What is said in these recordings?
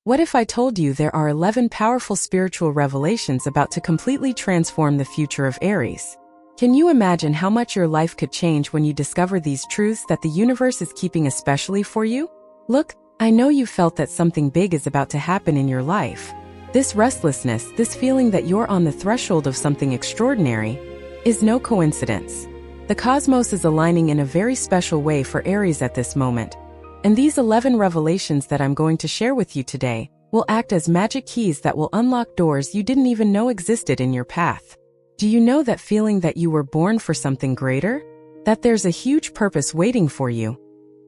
What if I told you there are 11 powerful spiritual revelations about to completely transform the future of Aries? Can you imagine how much your life could change when you discover these truths that the universe is keeping especially for you? Look, I know you felt that something big is about to happen in your life. This restlessness, this feeling that you're on the threshold of something extraordinary, is no coincidence. The cosmos is aligning in a very special way for Aries at this moment. And these 11 revelations that I'm going to share with you today will act as magic keys that will unlock doors you didn't even know existed in your path. Do you know that feeling that you were born for something greater? That there's a huge purpose waiting for you,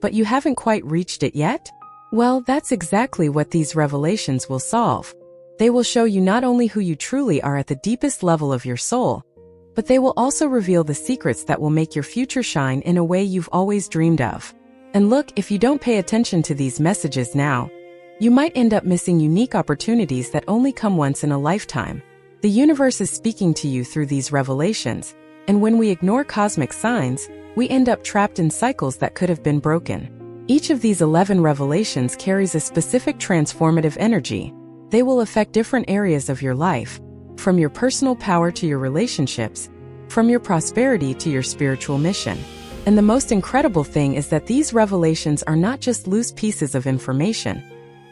but you haven't quite reached it yet? Well, that's exactly what these revelations will solve. They will show you not only who you truly are at the deepest level of your soul, but they will also reveal the secrets that will make your future shine in a way you've always dreamed of. And look, if you don't pay attention to these messages now, you might end up missing unique opportunities that only come once in a lifetime. The universe is speaking to you through these revelations, and when we ignore cosmic signs, we end up trapped in cycles that could have been broken. Each of these 11 revelations carries a specific transformative energy. They will affect different areas of your life, from your personal power to your relationships, from your prosperity to your spiritual mission. And the most incredible thing is that these revelations are not just loose pieces of information.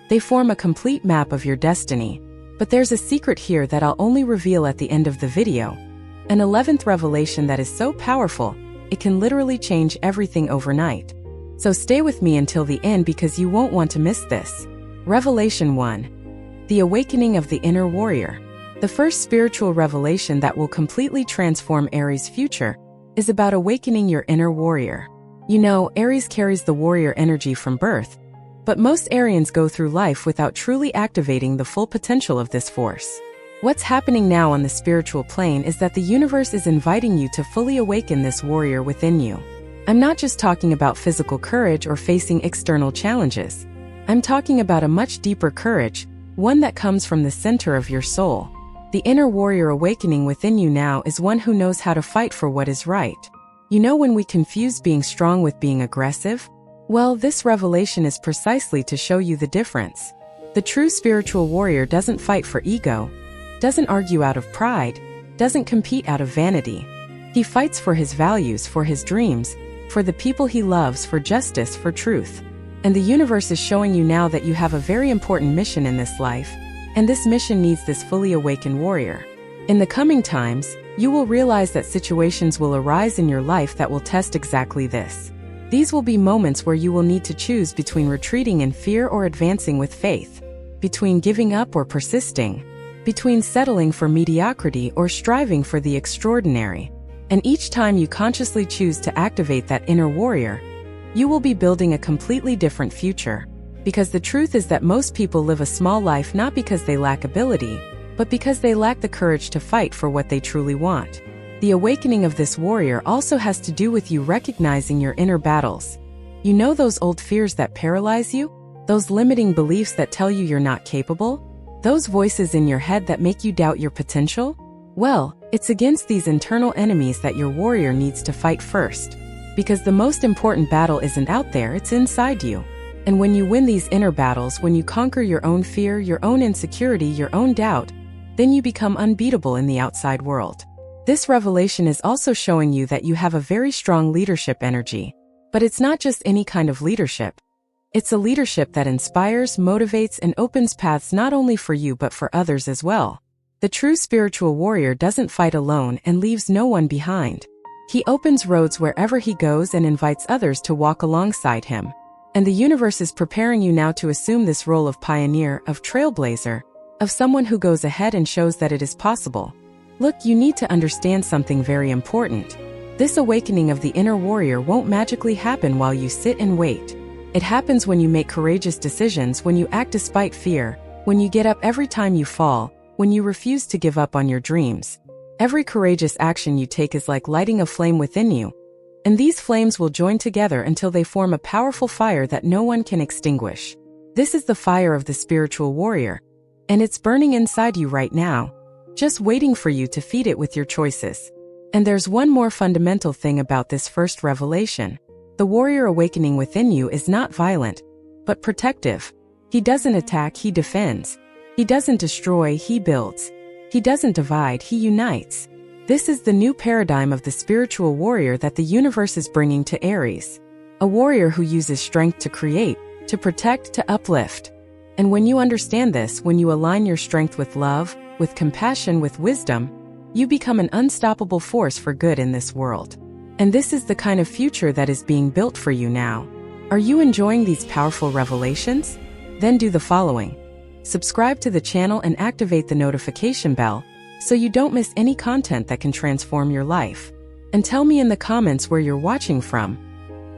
They form a complete map of your destiny. But there's a secret here that I'll only reveal at the end of the video. An 11th revelation that is so powerful, it can literally change everything overnight. So stay with me until the end because you won't want to miss this. Revelation 1. The Awakening of the Inner Warrior. The first spiritual revelation that will completely transform Aries' future is about awakening your inner warrior. You know, Aries carries the warrior energy from birth, but most Arians go through life without truly activating the full potential of this force. What's happening now on the spiritual plane is that the universe is inviting you to fully awaken this warrior within you. I'm not just talking about physical courage or facing external challenges. I'm talking about a much deeper courage, one that comes from the center of your soul. The inner warrior awakening within you now is one who knows how to fight for what is right. You know when we confuse being strong with being aggressive? Well, this revelation is precisely to show you the difference. The true spiritual warrior doesn't fight for ego, doesn't argue out of pride, doesn't compete out of vanity. He fights for his values, for his dreams, for the people he loves, for justice, for truth. And the universe is showing you now that you have a very important mission in this life, and this mission needs this fully awakened warrior. In the coming times, you will realize that situations will arise in your life that will test exactly this. These will be moments where you will need to choose between retreating in fear or advancing with faith, between giving up or persisting, between settling for mediocrity or striving for the extraordinary. And each time you consciously choose to activate that inner warrior, you will be building a completely different future. Because the truth is that most people live a small life not because they lack ability, but because they lack the courage to fight for what they truly want. The awakening of this warrior also has to do with you recognizing your inner battles. You know those old fears that paralyze you? Those limiting beliefs that tell you you're not capable? Those voices in your head that make you doubt your potential? Well, it's against these internal enemies that your warrior needs to fight first. Because the most important battle isn't out there, it's inside you. And when you win these inner battles, when you conquer your own fear, your own insecurity, your own doubt, then you become unbeatable in the outside world. This revelation is also showing you that you have a very strong leadership energy. But it's not just any kind of leadership. It's a leadership that inspires, motivates, and opens paths not only for you but for others as well. The true spiritual warrior doesn't fight alone and leaves no one behind. He opens roads wherever he goes and invites others to walk alongside him. And the universe is preparing you now to assume this role of pioneer, of trailblazer, of someone who goes ahead and shows that it is possible. Look, you need to understand something very important. This awakening of the inner warrior won't magically happen while you sit and wait. It happens when you make courageous decisions, when you act despite fear, when you get up every time you fall, when you refuse to give up on your dreams. Every courageous action you take is like lighting a flame within you. And these flames will join together until they form a powerful fire that no one can extinguish. This is the fire of the spiritual warrior, and it's burning inside you right now, just waiting for you to feed it with your choices. And there's one more fundamental thing about this first revelation. The warrior awakening within you is not violent, but protective. He doesn't attack, he defends. He doesn't destroy, he builds. He doesn't divide, he unites. This is the new paradigm of the spiritual warrior that the universe is bringing to Aries. A warrior who uses strength to create, to protect, to uplift. And when you understand this, when you align your strength with love, with compassion, with wisdom, you become an unstoppable force for good in this world. And this is the kind of future that is being built for you now. Are you enjoying these powerful revelations? Then do the following. Subscribe to the channel and activate the notification bell so you don't miss any content that can transform your life. And tell me in the comments where you're watching from.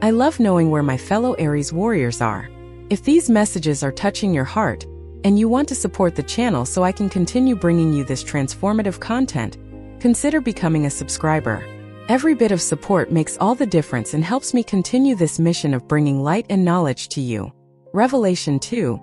I love knowing where my fellow Aries warriors are. If these messages are touching your heart, and you want to support the channel so I can continue bringing you this transformative content, consider becoming a subscriber. Every bit of support makes all the difference and helps me continue this mission of bringing light and knowledge to you. Revelation 2.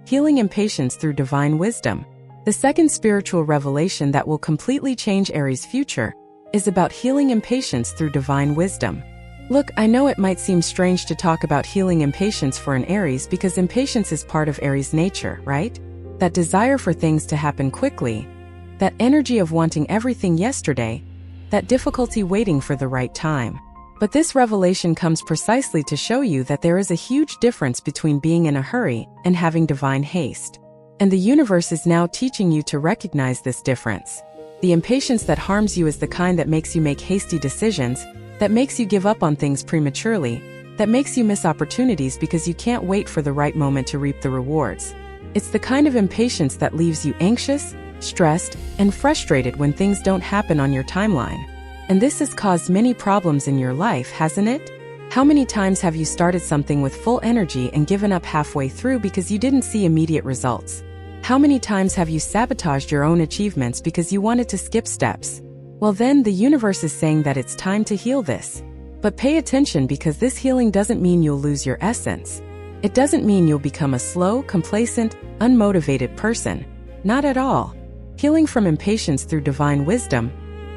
Healing impatience through divine wisdom. The second spiritual revelation that will completely change Aries' future is about healing impatience through divine wisdom. Look, I know it might seem strange to talk about healing impatience for an Aries because impatience is part of Aries' nature, right? That desire for things to happen quickly, that energy of wanting everything yesterday, that difficulty waiting for the right time. But this revelation comes precisely to show you that there is a huge difference between being in a hurry and having divine haste. And the universe is now teaching you to recognize this difference. The impatience that harms you is the kind that makes you make hasty decisions, that makes you give up on things prematurely, that makes you miss opportunities because you can't wait for the right moment to reap the rewards. It's the kind of impatience that leaves you anxious, stressed, and frustrated when things don't happen on your timeline. And this has caused many problems in your life, hasn't it? How many times have you started something with full energy and given up halfway through because you didn't see immediate results? How many times have you sabotaged your own achievements because you wanted to skip steps? Well then, the universe is saying that it's time to heal this. But pay attention, because this healing doesn't mean you'll lose your essence. It doesn't mean you'll become a slow, complacent, unmotivated person. Not at all. Healing from impatience through divine wisdom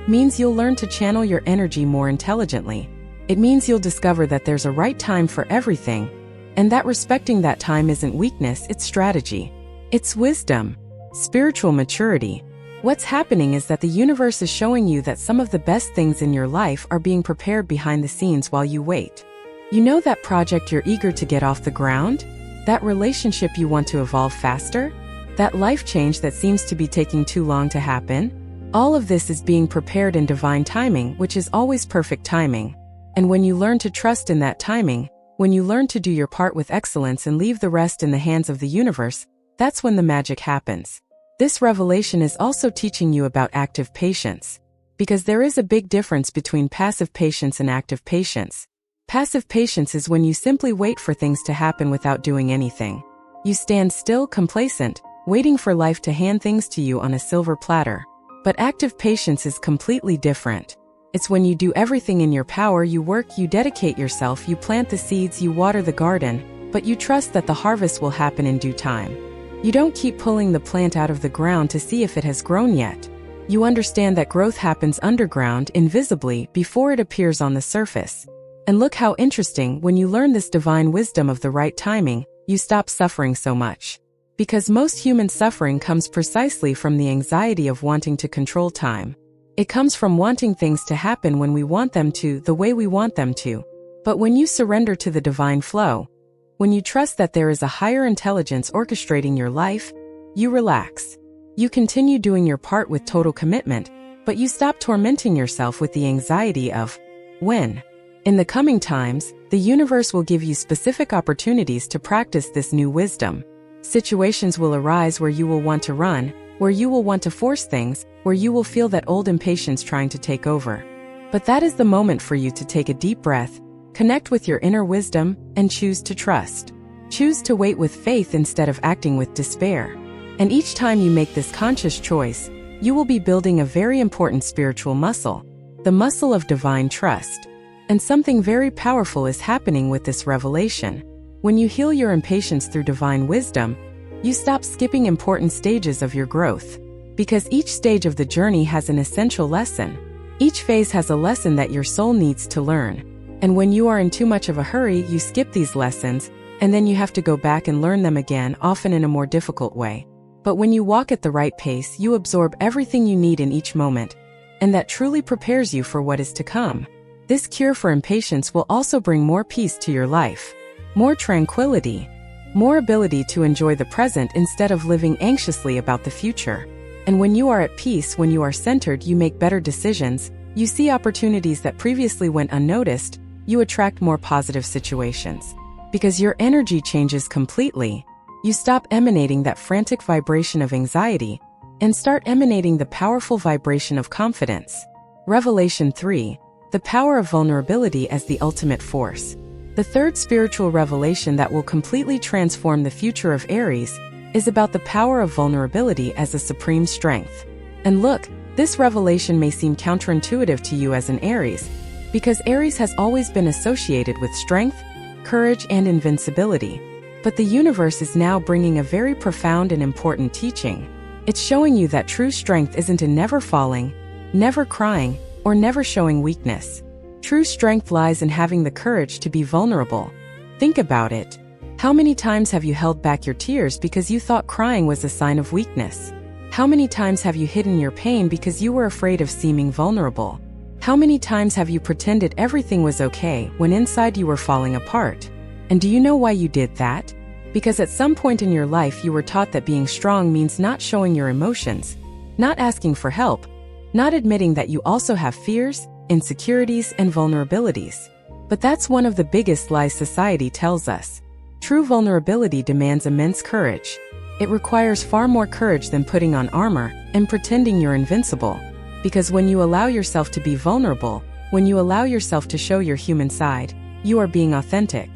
means you'll learn to channel your energy more intelligently. It means you'll discover that there's a right time for everything, and that respecting that time isn't weakness, it's strategy. It's wisdom, spiritual maturity. What's happening is that the universe is showing you that some of the best things in your life are being prepared behind the scenes while you wait. You know that project you're eager to get off the ground? That relationship you want to evolve faster? That life change that seems to be taking too long to happen? All of this is being prepared in divine timing, which is always perfect timing. And when you learn to trust in that timing, when you learn to do your part with excellence and leave the rest in the hands of the universe, that's when the magic happens. This revelation is also teaching you about active patience, because there is a big difference between passive patience and active patience. Passive patience is when you simply wait for things to happen without doing anything. You stand still, complacent, waiting for life to hand things to you on a silver platter. But active patience is completely different. It's when you do everything in your power, you work, you dedicate yourself, you plant the seeds, you water the garden, but you trust that the harvest will happen in due time. You don't keep pulling the plant out of the ground to see if it has grown yet. You understand that growth happens underground, invisibly, before it appears on the surface. And look how interesting, when you learn this divine wisdom of the right timing, you stop suffering so much. Because most human suffering comes precisely from the anxiety of wanting to control time. It comes from wanting things to happen when we want them to, the way we want them to. But when you surrender to the divine flow, when you trust that there is a higher intelligence orchestrating your life, you relax. You continue doing your part with total commitment, but you stop tormenting yourself with the anxiety of when. In the coming times, the universe will give you specific opportunities to practice this new wisdom. Situations will arise where you will want to run, where you will want to force things, where you will feel that old impatience trying to take over. But that is the moment for you to take a deep breath, connect with your inner wisdom, and choose to trust. Choose to wait with faith instead of acting with despair. And each time you make this conscious choice, you will be building a very important spiritual muscle, the muscle of divine trust. And something very powerful is happening with this revelation. When you heal your impatience through divine wisdom, you stop skipping important stages of your growth. Because each stage of the journey has an essential lesson. Each phase has a lesson that your soul needs to learn. And when you are in too much of a hurry, you skip these lessons, And then you have to go back and learn them again, often in a more difficult way. But when you walk at the right pace, you absorb everything you need in each moment, and that truly prepares you for what is to come. This cure for impatience will also bring more peace to your life, more tranquility, more ability to enjoy the present instead of living anxiously about the future. And when you are at peace, when you are centered, you make better decisions, you see opportunities that previously went unnoticed, you attract more positive situations. Because your energy changes completely, you stop emanating that frantic vibration of anxiety and start emanating the powerful vibration of confidence. Revelation 3. The power of vulnerability as the ultimate force. The third spiritual revelation that will completely transform the future of Aries is about the power of vulnerability as a supreme strength. And look, this revelation may seem counterintuitive to you as an Aries, because Aries has always been associated with strength, courage, and invincibility. But the universe is now bringing a very profound and important teaching. It's showing you that true strength isn't in never falling, never crying, or never showing weakness. True strength lies in having the courage to be vulnerable. Think about it. How many times have you held back your tears because you thought crying was a sign of weakness? How many times have you hidden your pain because you were afraid of seeming vulnerable? How many times have you pretended everything was okay when inside you were falling apart? And do you know why you did that? Because at some point in your life you were taught that being strong means not showing your emotions, not asking for help, not admitting that you also have fears, insecurities, and vulnerabilities. But that's one of the biggest lies society tells us. True vulnerability demands immense courage. It requires far more courage than putting on armor and pretending you're invincible. Because when you allow yourself to be vulnerable, when you allow yourself to show your human side, you are being authentic.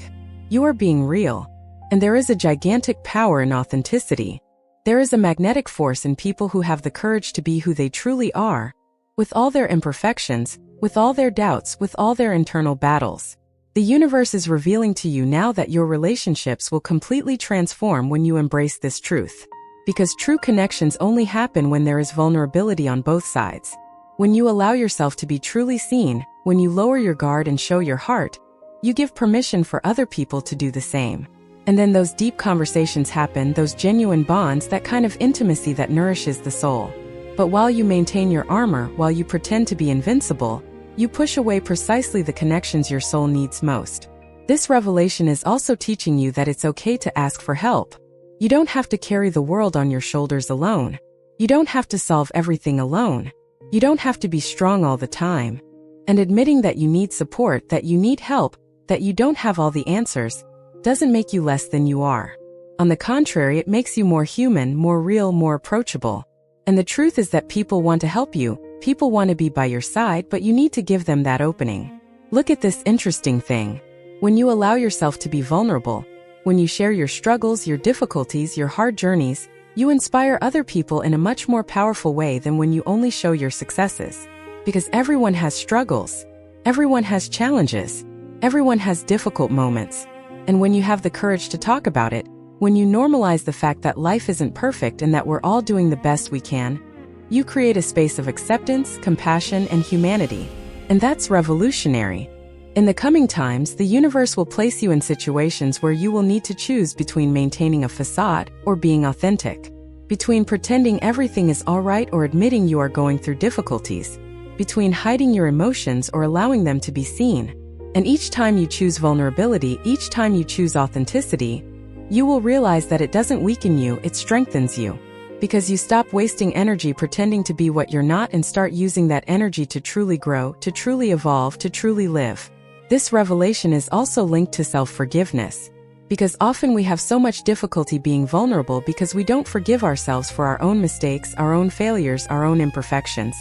You are being real. And there is a gigantic power in authenticity. There is a magnetic force in people who have the courage to be who they truly are, with all their imperfections, with all their doubts, with all their internal battles. The universe is revealing to you now that your relationships will completely transform when you embrace this truth. Because true connections only happen when there is vulnerability on both sides. When you allow yourself to be truly seen, when you lower your guard and show your heart, you give permission for other people to do the same. And then those deep conversations happen, those genuine bonds, that kind of intimacy that nourishes the soul. But while you maintain your armor, while you pretend to be invincible, you push away precisely the connections your soul needs most. This revelation is also teaching you that it's okay to ask for help. You don't have to carry the world on your shoulders alone. You don't have to solve everything alone. You don't have to be strong all the time. And admitting that you need support, that you need help, that you don't have all the answers, doesn't make you less than you are. On the contrary, it makes you more human, more real, more approachable. And the truth is that people want to help you, people want to be by your side, but you need to give them that opening. Look at this interesting thing. When you allow yourself to be vulnerable, when you share your struggles, your difficulties, your hard journeys, you inspire other people in a much more powerful way than when you only show your successes. Because everyone has struggles. Everyone has challenges. Everyone has difficult moments. And when you have the courage to talk about it, when you normalize the fact that life isn't perfect and that we're all doing the best we can, you create a space of acceptance, compassion, and humanity. And that's revolutionary. In the coming times, the universe will place you in situations where you will need to choose between maintaining a facade or being authentic, between pretending everything is all right or admitting you are going through difficulties, between hiding your emotions or allowing them to be seen. And each time you choose vulnerability, each time you choose authenticity, you will realize that it doesn't weaken you, it strengthens you. Because you stop wasting energy pretending to be what you're not and start using that energy to truly grow, to truly evolve, to truly live. This revelation is also linked to self-forgiveness. Because often we have so much difficulty being vulnerable because we don't forgive ourselves for our own mistakes, our own failures, our own imperfections.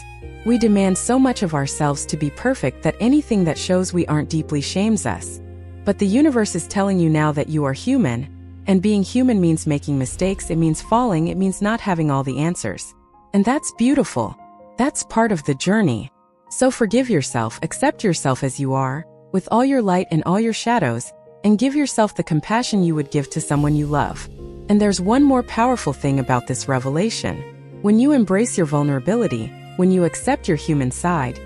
We demand so much of ourselves to be perfect that anything that shows we aren't deeply shames us. But the universe is telling you now that you are human, and being human means making mistakes, it means falling, it means not having all the answers. And that's beautiful. That's part of the journey. So forgive yourself, accept yourself as you are, with all your light and all your shadows, and give yourself the compassion you would give to someone you love. And there's one more powerful thing about this revelation. When you embrace your vulnerability, when you accept your human side,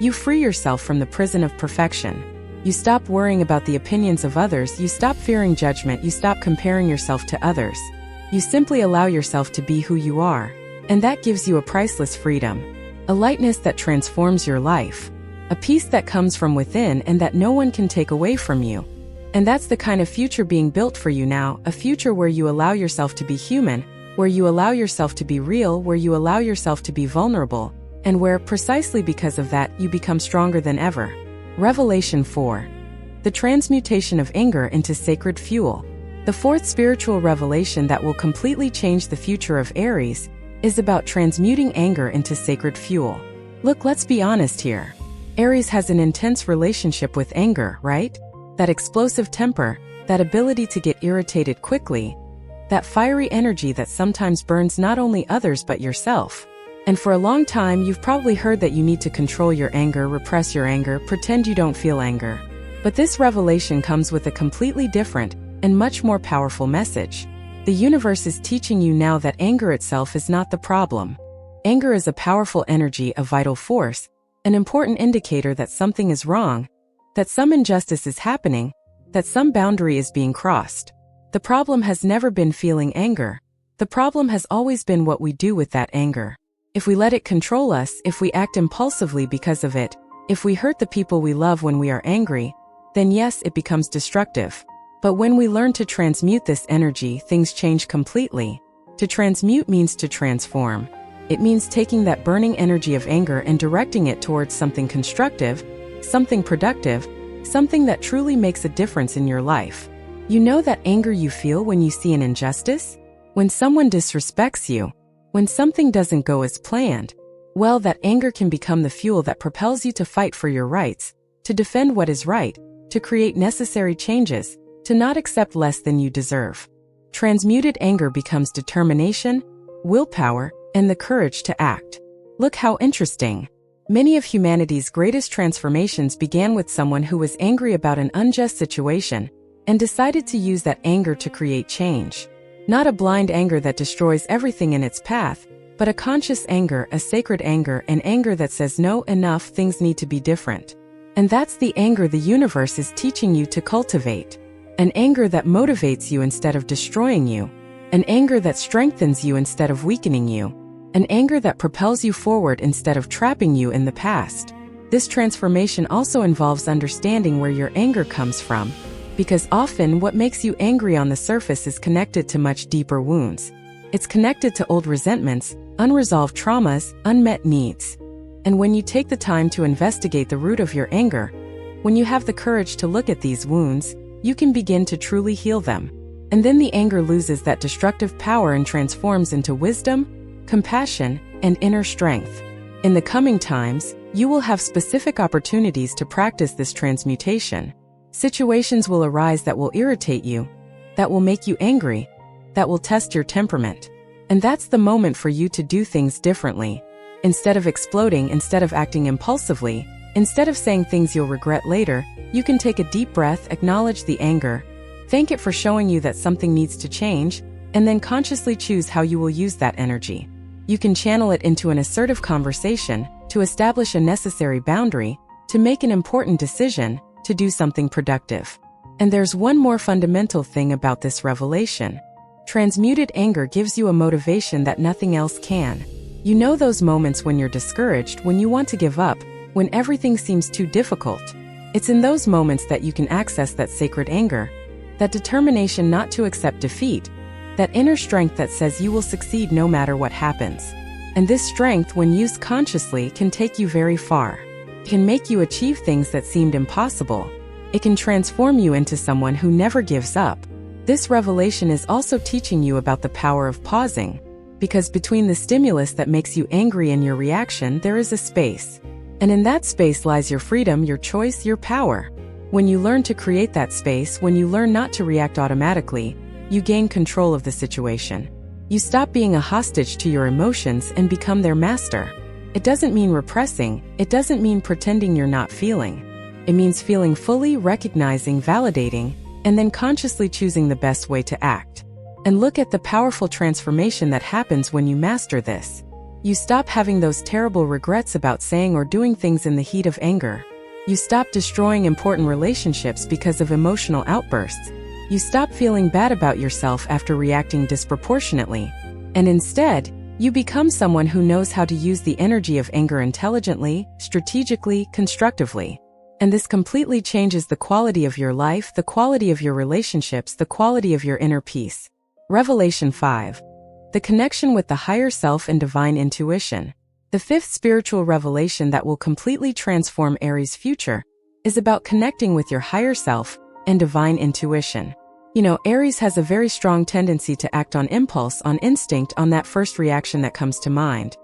you free yourself from the prison of perfection. You stop worrying about the opinions of others, you stop fearing judgment, you stop comparing yourself to others. You simply allow yourself to be who you are. And that gives you a priceless freedom. A lightness that transforms your life. A peace that comes from within and that no one can take away from you. And that's the kind of future being built for you now, a future where you allow yourself to be human, where you allow yourself to be real, where you allow yourself to be vulnerable, and where, precisely because of that, you become stronger than ever. Revelation 4. The transmutation of anger into sacred fuel. The fourth spiritual revelation that will completely change the future of Aries is about transmuting anger into sacred fuel. Look, let's be honest here. Aries has an intense relationship with anger, right? That explosive temper, that ability to get irritated quickly, that fiery energy that sometimes burns not only others but yourself. And for a long time, you've probably heard that you need to control your anger, repress your anger, pretend you don't feel anger. But this revelation comes with a completely different and much more powerful message. The universe is teaching you now that anger itself is not the problem. Anger is a powerful energy, a vital force, an important indicator that something is wrong, that some injustice is happening, that some boundary is being crossed. The problem has never been feeling anger. The problem has always been what we do with that anger. If we let it control us, if we act impulsively because of it, if we hurt the people we love when we are angry, then yes, it becomes destructive. But when we learn to transmute this energy, things change completely. To transmute means to transform. It means taking that burning energy of anger and directing it towards something constructive, something productive, something that truly makes a difference in your life. You know that anger you feel when you see an injustice? When someone disrespects you? When something doesn't go as planned? Well, that anger can become the fuel that propels you to fight for your rights, to defend what is right, to create necessary changes, to not accept less than you deserve. Transmuted anger becomes determination, willpower, and the courage to act. Look how interesting. Many of humanity's greatest transformations began with someone who was angry about an unjust situation and decided to use that anger to create change. Not a blind anger that destroys everything in its path, but a conscious anger, a sacred anger, an anger that says no, enough, things need to be different. And that's the anger the universe is teaching you to cultivate. An anger that motivates you instead of destroying you. An anger that strengthens you instead of weakening you. An anger that propels you forward instead of trapping you in the past. This transformation also involves understanding where your anger comes from, because often what makes you angry on the surface is connected to much deeper wounds. It's connected to old resentments, unresolved traumas, unmet needs. And when you take the time to investigate the root of your anger, when you have the courage to look at these wounds, you can begin to truly heal them. And then the anger loses that destructive power and transforms into wisdom, compassion, and inner strength. In the coming times, you will have specific opportunities to practice this transmutation. Situations will arise that will irritate you, that will make you angry, that will test your temperament. And that's the moment for you to do things differently. Instead of exploding, instead of acting impulsively, instead of saying things you'll regret later, you can take a deep breath, acknowledge the anger, thank it for showing you that something needs to change, and then consciously choose how you will use that energy. You can channel it into an assertive conversation, to establish a necessary boundary, to make an important decision, to do something productive. And there's one more fundamental thing about this revelation. Transmuted anger gives you a motivation that nothing else can. You know those moments when you're discouraged, when you want to give up, when everything seems too difficult. It's in those moments that you can access that sacred anger, that determination not to accept defeat, that inner strength that says you will succeed no matter what happens. And this strength, when used consciously, can take you very far. It can make you achieve things that seemed impossible. It can transform you into someone who never gives up. This revelation is also teaching you about the power of pausing, because between the stimulus that makes you angry and your reaction, there is a space. And in that space lies your freedom, your choice, your power. When you learn to create that space, when you learn not to react automatically, you gain control of the situation. You stop being a hostage to your emotions and become their master. It doesn't mean repressing, it doesn't mean pretending you're not feeling. It means feeling fully, recognizing, validating, and then consciously choosing the best way to act. And look at the powerful transformation that happens when you master this. You stop having those terrible regrets about saying or doing things in the heat of anger. You stop destroying important relationships because of emotional outbursts. You stop feeling bad about yourself after reacting disproportionately. And instead, you become someone who knows how to use the energy of anger intelligently, strategically, constructively. And this completely changes the quality of your life, the quality of your relationships, the quality of your inner peace. Revelation 5. The connection with the higher self and divine intuition. The fifth spiritual revelation that will completely transform Aries' future is about connecting with your higher self and divine intuition. Aries has a very strong tendency to act on impulse, on instinct, on that first reaction that comes to mind.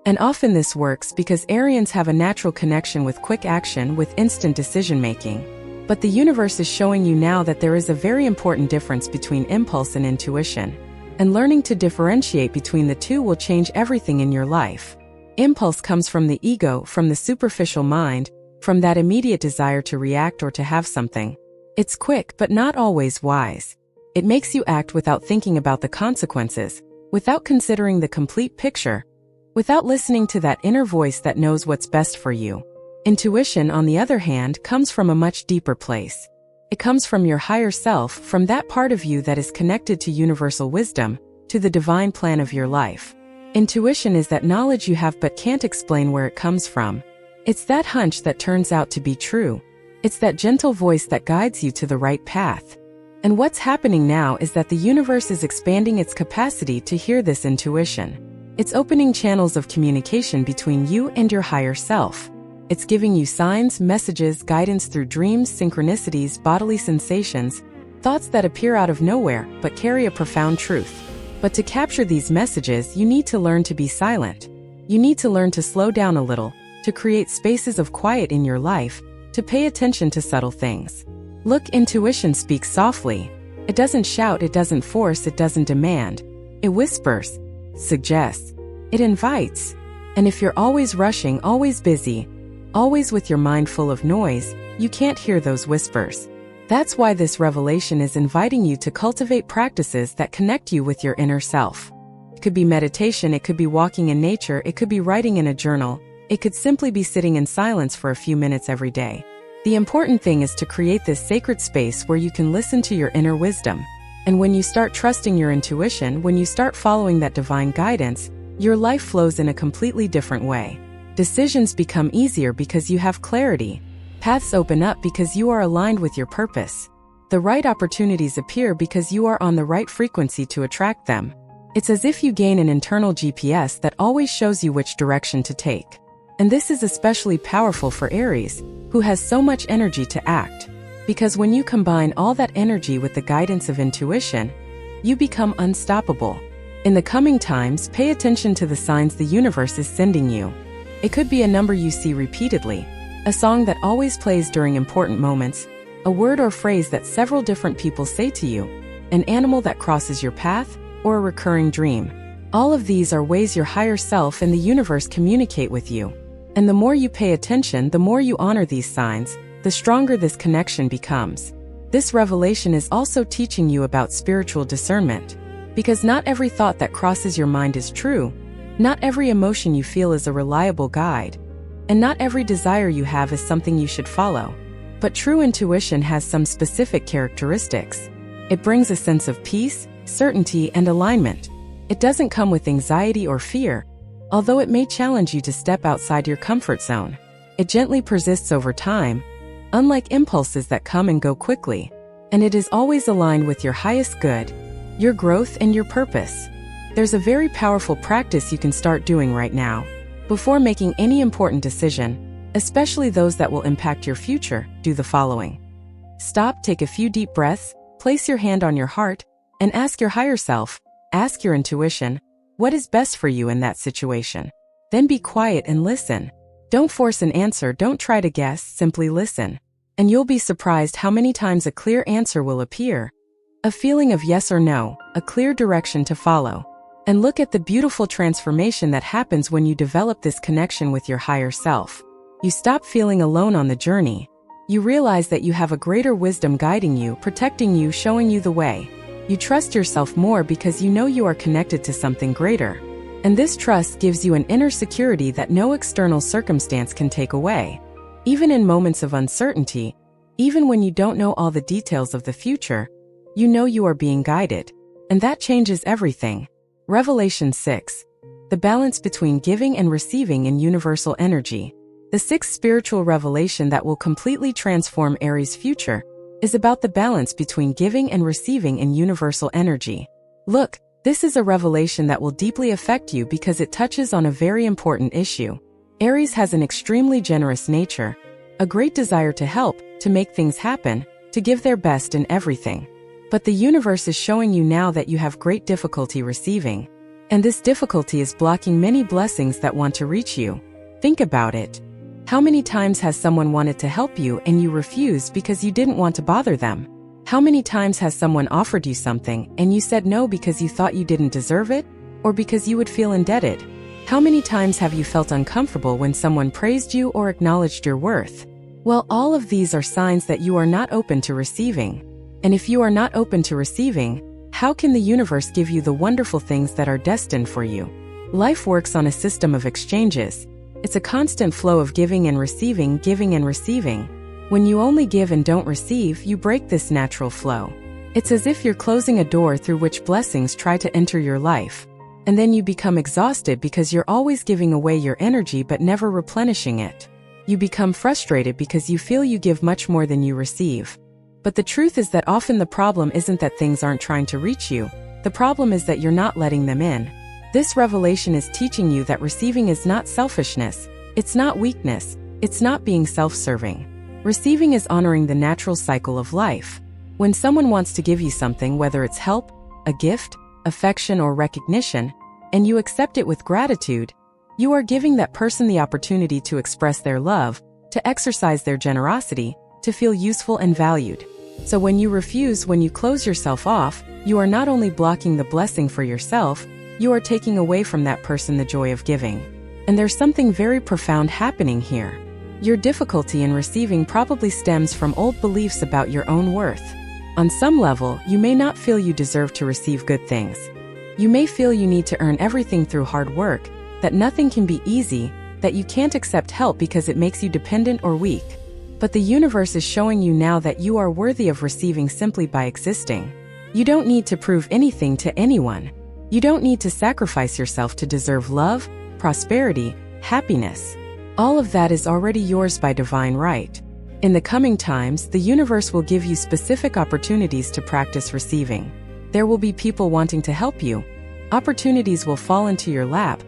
And often this works because Arians have a natural connection with quick action, with instant decision-making. But the universe is showing you now that there is a very important difference between impulse and intuition. And learning to differentiate between the two will change everything in your life. Impulse comes from the ego, from the superficial mind, from that immediate desire to react or to have something. It's quick but not always wise. It makes you act without thinking about the consequences, without considering the complete picture, without listening to that inner voice that knows what's best for you. Intuition, on the other hand, comes from a much deeper place. It comes from your higher self, from that part of you that is connected to universal wisdom, to the divine plan of your life. Intuition is that knowledge you have but can't explain where it comes from. It's that hunch that turns out to be true. It's that gentle voice that guides you to the right path. And what's happening now is that the universe is expanding its capacity to hear this intuition. It's opening channels of communication between you and your higher self. It's giving you signs, messages, guidance through dreams, synchronicities, bodily sensations, thoughts that appear out of nowhere but carry a profound truth. But to capture these messages, you need to learn to be silent. You need to learn to slow down a little, to create spaces of quiet in your life, to pay attention to subtle things. Look, intuition speaks softly. It doesn't shout, it doesn't force, it doesn't demand. It whispers, suggests, it invites. And if you're always rushing, always busy, always with your mind full of noise, you can't hear those whispers. That's why this revelation is inviting you to cultivate practices that connect you with your inner self. It could be meditation, it could be walking in nature, it could be writing in a journal, it could simply be sitting in silence for a few minutes every day. The important thing is to create this sacred space where you can listen to your inner wisdom. And when you start trusting your intuition, when you start following that divine guidance, your life flows in a completely different way. Decisions become easier because you have clarity. Paths open up because you are aligned with your purpose. The right opportunities appear because you are on the right frequency to attract them. It's as if you gain an internal GPS that always shows you which direction to take. And this is especially powerful for Aries, who has so much energy to act. Because when you combine all that energy with the guidance of intuition, you become unstoppable. In the coming times, pay attention to the signs the universe is sending you. It could be a number you see repeatedly, a song that always plays during important moments, a word or phrase that several different people say to you, an animal that crosses your path, or a recurring dream. All of these are ways your higher self and the universe communicate with you. And the more you pay attention, the more you honor these signs, the stronger this connection becomes. This revelation is also teaching you about spiritual discernment. Because not every thought that crosses your mind is true, not every emotion you feel is a reliable guide, and not every desire you have is something you should follow. But true intuition has some specific characteristics. It brings a sense of peace, certainty, and alignment. It doesn't come with anxiety or fear, although it may challenge you to step outside your comfort zone. It gently persists over time, unlike impulses that come and go quickly, and it is always aligned with your highest good, your growth, and your purpose. There's a very powerful practice you can start doing right now. Before making any important decision, especially those that will impact your future, do the following. Stop, take a few deep breaths, place your hand on your heart, and ask your higher self, ask your intuition, what is best for you in that situation? Then be quiet and listen. Don't force an answer, don't try to guess, simply listen. And you'll be surprised how many times a clear answer will appear. A feeling of yes or no, a clear direction to follow. And look at the beautiful transformation that happens when you develop this connection with your higher self. You stop feeling alone on the journey. You realize that you have a greater wisdom guiding you, protecting you, showing you the way. You trust yourself more because you know you are connected to something greater. And this trust gives you an inner security that no external circumstance can take away. Even in moments of uncertainty, even when you don't know all the details of the future, you know you are being guided. And that changes everything. Revelation 6. The balance between giving and receiving in universal energy. The sixth spiritual revelation that will completely transform Aries' future is about the balance between giving and receiving in universal energy. Look, this is a revelation that will deeply affect you because it touches on a very important issue. Aries has an extremely generous nature, a great desire to help, to make things happen, to give their best in everything. But the universe is showing you now that you have great difficulty receiving. And this difficulty is blocking many blessings that want to reach you. Think about it. How many times has someone wanted to help you and you refused because you didn't want to bother them? How many times has someone offered you something and you said no because you thought you didn't deserve it, or because you would feel indebted? How many times have you felt uncomfortable when someone praised you or acknowledged your worth? Well, all of these are signs that you are not open to receiving. And if you are not open to receiving, how can the universe give you the wonderful things that are destined for you? Life works on a system of exchanges. It's a constant flow of giving and receiving, giving and receiving. When you only give and don't receive, you break this natural flow. It's as if you're closing a door through which blessings try to enter your life. And then you become exhausted because you're always giving away your energy but never replenishing it. You become frustrated because you feel you give much more than you receive. But the truth is that often the problem isn't that things aren't trying to reach you. The problem is that you're not letting them in. This revelation is teaching you that receiving is not selfishness. It's not weakness. It's not being self-serving. Receiving is honoring the natural cycle of life. When someone wants to give you something, whether it's help, a gift, affection, or recognition, and you accept it with gratitude, you are giving that person the opportunity to express their love, to exercise their generosity, to feel useful and valued. So when you refuse, when you close yourself off, you are not only blocking the blessing for yourself, you are taking away from that person the joy of giving. And there's something very profound happening here. Your difficulty in receiving probably stems from old beliefs about your own worth. On some level, you may not feel you deserve to receive good things. You may feel you need to earn everything through hard work, that nothing can be easy, that you can't accept help because it makes you dependent or weak. But the universe is showing you now that you are worthy of receiving simply by existing. You don't need to prove anything to anyone. You don't need to sacrifice yourself to deserve love, prosperity, happiness. All of that is already yours by divine right. In the coming times, the universe will give you specific opportunities to practice receiving. There will be people wanting to help you. Opportunities will fall into your lap.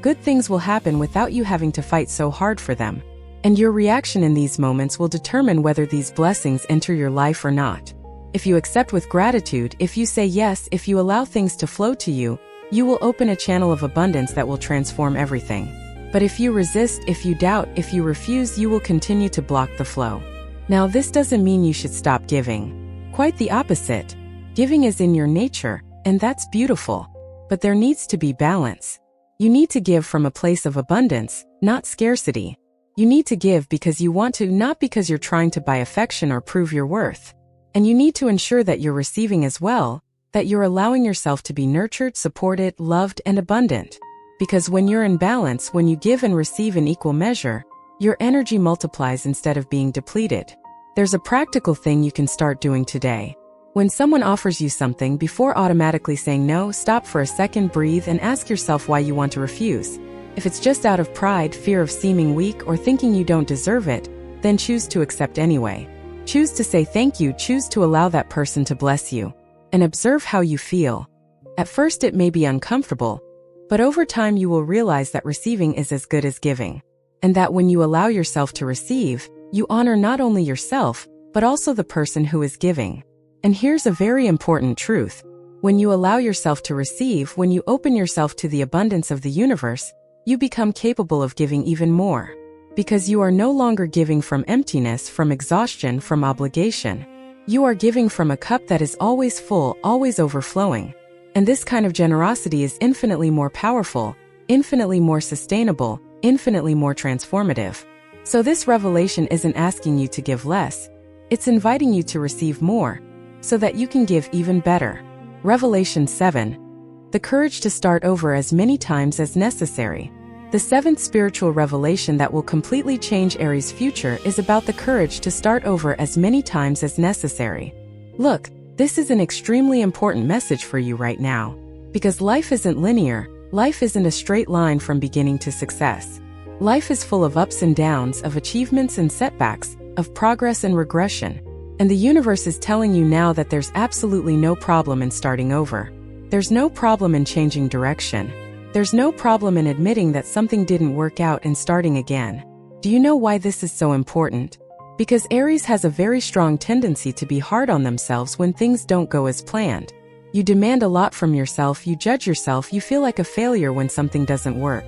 Good things will happen without you having to fight so hard for them. And your reaction in these moments will determine whether these blessings enter your life or not. If you accept with gratitude, if you say yes, if you allow things to flow to you, you will open a channel of abundance that will transform everything. But if you resist, if you doubt, if you refuse, you will continue to block the flow. Now, this doesn't mean you should stop giving. Quite the opposite. Giving is in your nature, and that's beautiful. But there needs to be balance. You need to give from a place of abundance, not scarcity. You need to give because you want to, not because you're trying to buy affection or prove your worth. And you need to ensure that you're receiving as well, that you're allowing yourself to be nurtured, supported, loved, and abundant. Because when you're in balance, when you give and receive in equal measure, your energy multiplies instead of being depleted. There's a practical thing you can start doing today. When someone offers you something, before automatically saying no, stop for a second, breathe, and ask yourself why you want to refuse. If it's just out of pride, fear of seeming weak, or thinking you don't deserve it, then choose to accept anyway. Choose to say thank you, choose to allow that person to bless you. And observe how you feel. At first it may be uncomfortable, but over time you will realize that receiving is as good as giving. And that when you allow yourself to receive, you honor not only yourself, but also the person who is giving. And here's a very important truth. When you allow yourself to receive, when you open yourself to the abundance of the universe, you become capable of giving even more. Because you are no longer giving from emptiness, from exhaustion, from obligation. You are giving from a cup that is always full, always overflowing. And this kind of generosity is infinitely more powerful, infinitely more sustainable, infinitely more transformative. So this revelation isn't asking you to give less. It's inviting you to receive more, so that you can give even better. Revelation 7. The courage to start over as many times as necessary. The seventh spiritual revelation that will completely change Aries' future is about the courage to start over as many times as necessary. Look, this is an extremely important message for you right now. Because life isn't linear, life isn't a straight line from beginning to success. Life is full of ups and downs, of achievements and setbacks, of progress and regression. And the universe is telling you now that there's absolutely no problem in starting over. There's no problem in changing direction. There's no problem in admitting that something didn't work out and starting again. Do you know why this is so important? Because Aries has a very strong tendency to be hard on themselves when things don't go as planned. You demand a lot from yourself, you judge yourself, you feel like a failure when something doesn't work.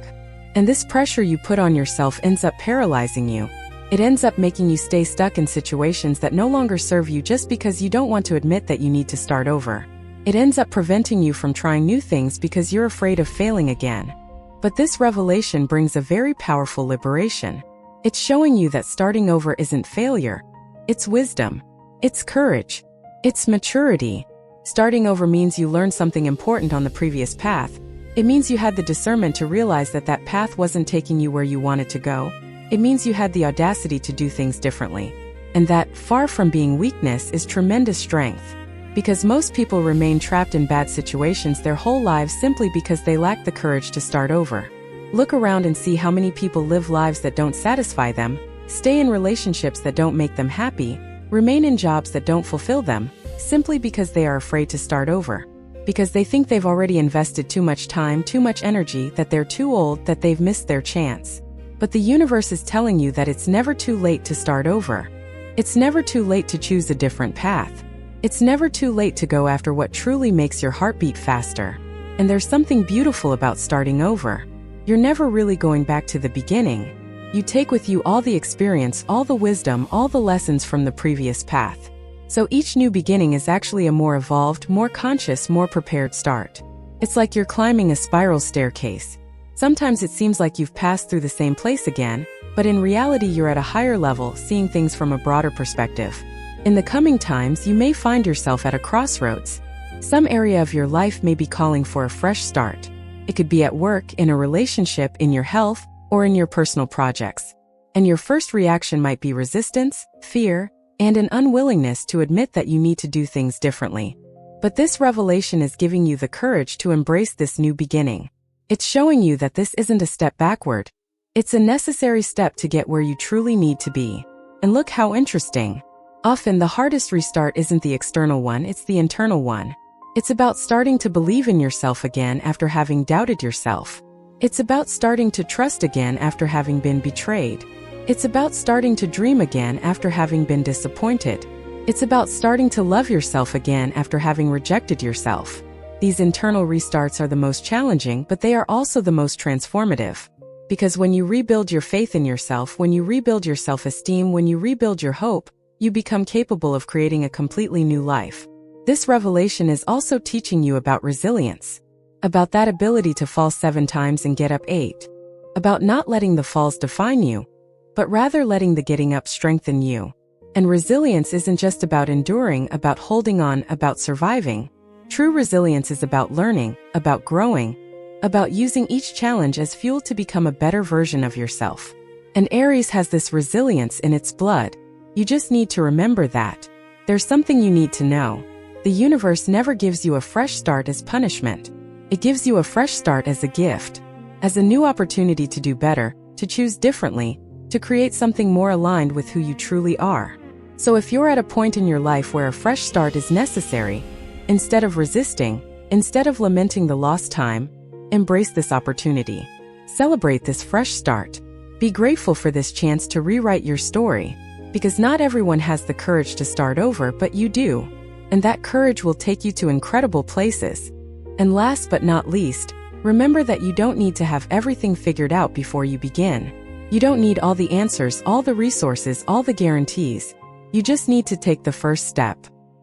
And this pressure you put on yourself ends up paralyzing you. It ends up making you stay stuck in situations that no longer serve you just because you don't want to admit that you need to start over. It ends up preventing you from trying new things because you're afraid of failing again. But this revelation brings a very powerful liberation. It's showing you that starting over isn't failure. It's wisdom. It's courage. It's maturity. Starting over means you learned something important on the previous path. It means you had the discernment to realize that that path wasn't taking you where you wanted to go. It means you had the audacity to do things differently. And that, far from being weakness, is tremendous strength. Because most people remain trapped in bad situations their whole lives simply because they lack the courage to start over. Look around and see how many people live lives that don't satisfy them, stay in relationships that don't make them happy, remain in jobs that don't fulfill them, simply because they are afraid to start over. Because they think they've already invested too much time, too much energy, that they're too old, that they've missed their chance. But the universe is telling you that it's never too late to start over. It's never too late to choose a different path. It's never too late to go after what truly makes your heart beat faster. And there's something beautiful about starting over. You're never really going back to the beginning. You take with you all the experience, all the wisdom, all the lessons from the previous path. So each new beginning is actually a more evolved, more conscious, more prepared start. It's like you're climbing a spiral staircase. Sometimes it seems like you've passed through the same place again, but in reality you're at a higher level, seeing things from a broader perspective. In the coming times, you may find yourself at a crossroads. Some area of your life may be calling for a fresh start. It could be at work, in a relationship, in your health, or in your personal projects. And your first reaction might be resistance, fear, and an unwillingness to admit that you need to do things differently. But this revelation is giving you the courage to embrace this new beginning. It's showing you that this isn't a step backward. It's a necessary step to get where you truly need to be. And look how interesting. Often the hardest restart isn't the external one, it's the internal one. It's about starting to believe in yourself again after having doubted yourself. It's about starting to trust again after having been betrayed. It's about starting to dream again after having been disappointed. It's about starting to love yourself again after having rejected yourself. These internal restarts are the most challenging, but they are also the most transformative. Because when you rebuild your faith in yourself, when you rebuild your self-esteem, when you rebuild your hope, you become capable of creating a completely new life. This revelation is also teaching you about resilience. About that ability to fall 7 times and get up 8. About not letting the falls define you, but rather letting the getting up strengthen you. And resilience isn't just about enduring, about holding on, about surviving. True resilience is about learning, about growing, about using each challenge as fuel to become a better version of yourself. And Aries has this resilience in its blood. You just need to remember that. There's something you need to know. The universe never gives you a fresh start as punishment. It gives you a fresh start as a gift, as a new opportunity to do better, to choose differently, to create something more aligned with who you truly are. So if you're at a point in your life where a fresh start is necessary, instead of resisting, instead of lamenting the lost time, embrace this opportunity. Celebrate this fresh start. Be grateful for this chance to rewrite your story, because not everyone has the courage to start over, but you do. And that courage will take you to incredible places. And last but not least, remember that you don't need to have everything figured out before you begin. You don't need all the answers, all the resources, all the guarantees. You just need to take the first step.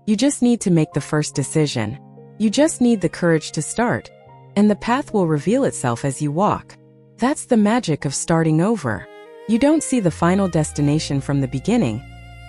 You just need to make the first decision. You just need the courage to start. And the path will reveal itself as you walk. That's the magic of starting over. You don't see the final destination from the beginning,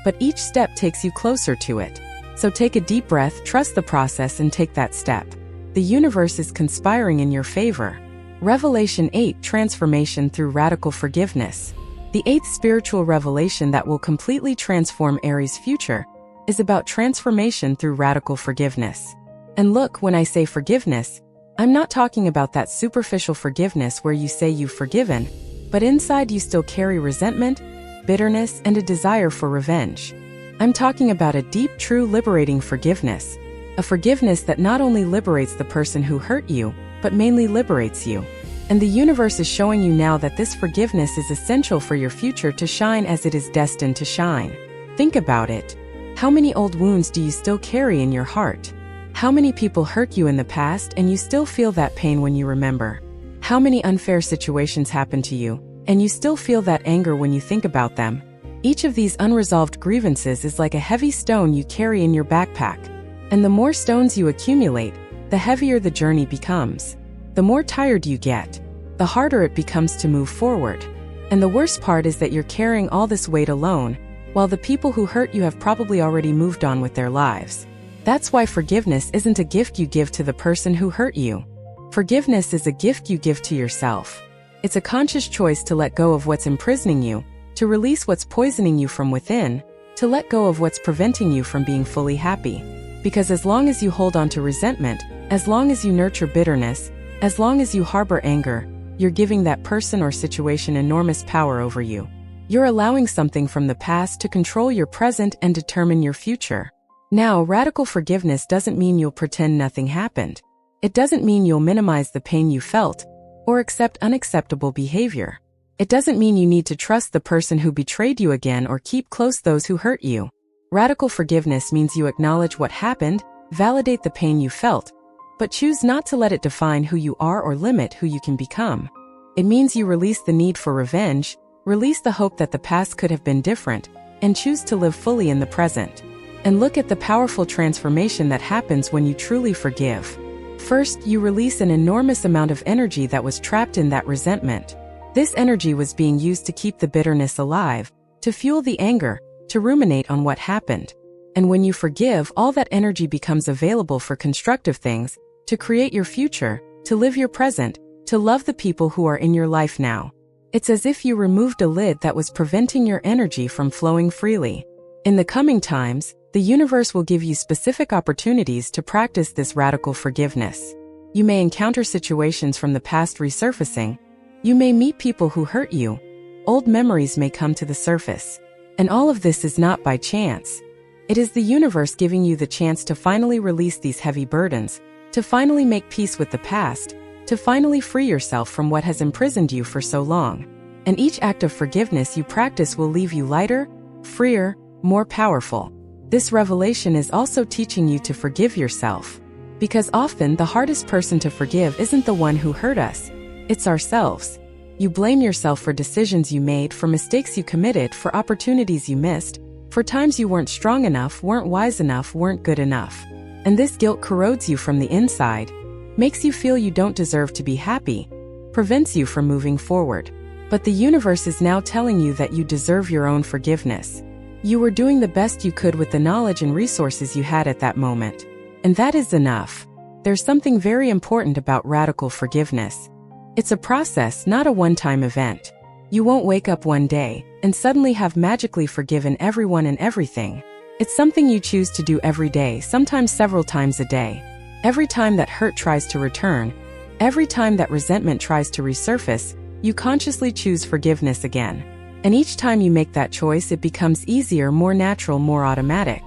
but each step takes you closer to it. So take a deep breath, trust the process, and take that step. The universe is conspiring in your favor. Revelation 8, Transformation through Radical Forgiveness. The eighth spiritual revelation that will completely transform Aries' future is about transformation through radical forgiveness. And look, when I say forgiveness, I'm not talking about that superficial forgiveness where you say you've forgiven, but inside you still carry resentment, bitterness, and a desire for revenge. I'm talking about a deep, true, liberating forgiveness. A forgiveness that not only liberates the person who hurt you, but mainly liberates you. And the universe is showing you now that this forgiveness is essential for your future to shine as it is destined to shine. Think about it. How many old wounds do you still carry in your heart? How many people hurt you in the past and you still feel that pain when you remember? How many unfair situations happened to you, and you still feel that anger when you think about them? Each of these unresolved grievances is like a heavy stone you carry in your backpack. And the more stones you accumulate, the heavier the journey becomes. The more tired you get, the harder it becomes to move forward. And the worst part is that you're carrying all this weight alone, while the people who hurt you have probably already moved on with their lives. That's why forgiveness isn't a gift you give to the person who hurt you. Forgiveness is a gift you give to yourself. It's a conscious choice to let go of what's imprisoning you, to release what's poisoning you from within, to let go of what's preventing you from being fully happy. Because as long as you hold on to resentment, as long as you nurture bitterness, as long as you harbor anger, you're giving that person or situation enormous power over you. You're allowing something from the past to control your present and determine your future. Now, radical forgiveness doesn't mean you'll pretend nothing happened. It doesn't mean you'll minimize the pain you felt or accept unacceptable behavior. It doesn't mean you need to trust the person who betrayed you again or keep close those who hurt you. Radical forgiveness means you acknowledge what happened, validate the pain you felt, but choose not to let it define who you are or limit who you can become. It means you release the need for revenge, release the hope that the past could have been different, and choose to live fully in the present. And look at the powerful transformation that happens when you truly forgive. First, you release an enormous amount of energy that was trapped in that resentment. This energy was being used to keep the bitterness alive, to fuel the anger, to ruminate on what happened. And when you forgive, all that energy becomes available for constructive things, to create your future, to live your present, to love the people who are in your life now. It's as if you removed a lid that was preventing your energy from flowing freely. In the coming times, the universe will give you specific opportunities to practice this radical forgiveness. You may encounter situations from the past resurfacing. You may meet people who hurt you. Old memories may come to the surface. And all of this is not by chance. It is the universe giving you the chance to finally release these heavy burdens, to finally make peace with the past, to finally free yourself from what has imprisoned you for so long. And each act of forgiveness you practice will leave you lighter, freer, more powerful. This revelation is also teaching you to forgive yourself. Because often the hardest person to forgive isn't the one who hurt us. It's ourselves. You blame yourself for decisions you made, for mistakes you committed, for opportunities you missed, for times you weren't strong enough, weren't wise enough, weren't good enough. And this guilt corrodes you from the inside, makes you feel you don't deserve to be happy, prevents you from moving forward. But the universe is now telling you that you deserve your own forgiveness. You were doing the best you could with the knowledge and resources you had at that moment. And that is enough. There's something very important about radical forgiveness. It's a process, not a one-time event. You won't wake up one day and suddenly have magically forgiven everyone and everything. It's something you choose to do every day, sometimes several times a day. Every time that hurt tries to return, every time that resentment tries to resurface, you consciously choose forgiveness again. And each time you make that choice, it becomes easier, more natural, more automatic.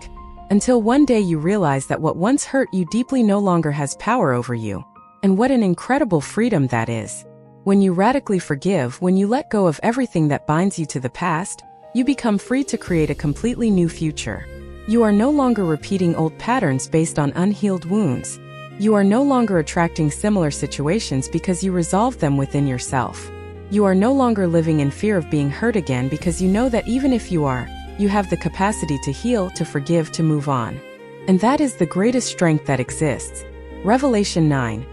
Until one day you realize that what once hurt you deeply no longer has power over you. And what an incredible freedom that is. When you radically forgive, when you let go of everything that binds you to the past, you become free to create a completely new future. You are no longer repeating old patterns based on unhealed wounds. You are no longer attracting similar situations because you resolved them within yourself. You are no longer living in fear of being hurt again because you know that even if you are, you have the capacity to heal, to forgive, to move on. And that is the greatest strength that exists. Revelation 9.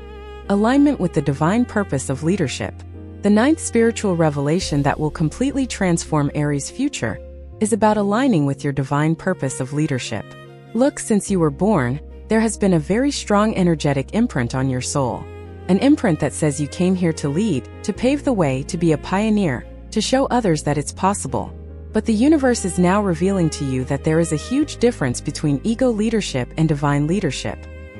Alignment with the divine purpose of leadership. The ninth spiritual revelation that will completely transform Aries' future is about aligning with your divine purpose of leadership. Look, since you were born, there has been a very strong energetic imprint on your soul. An imprint that says you came here to lead, to pave the way, to be a pioneer, to show others that it's possible. But the universe is now revealing to you that there is a huge difference between ego leadership and divine leadership.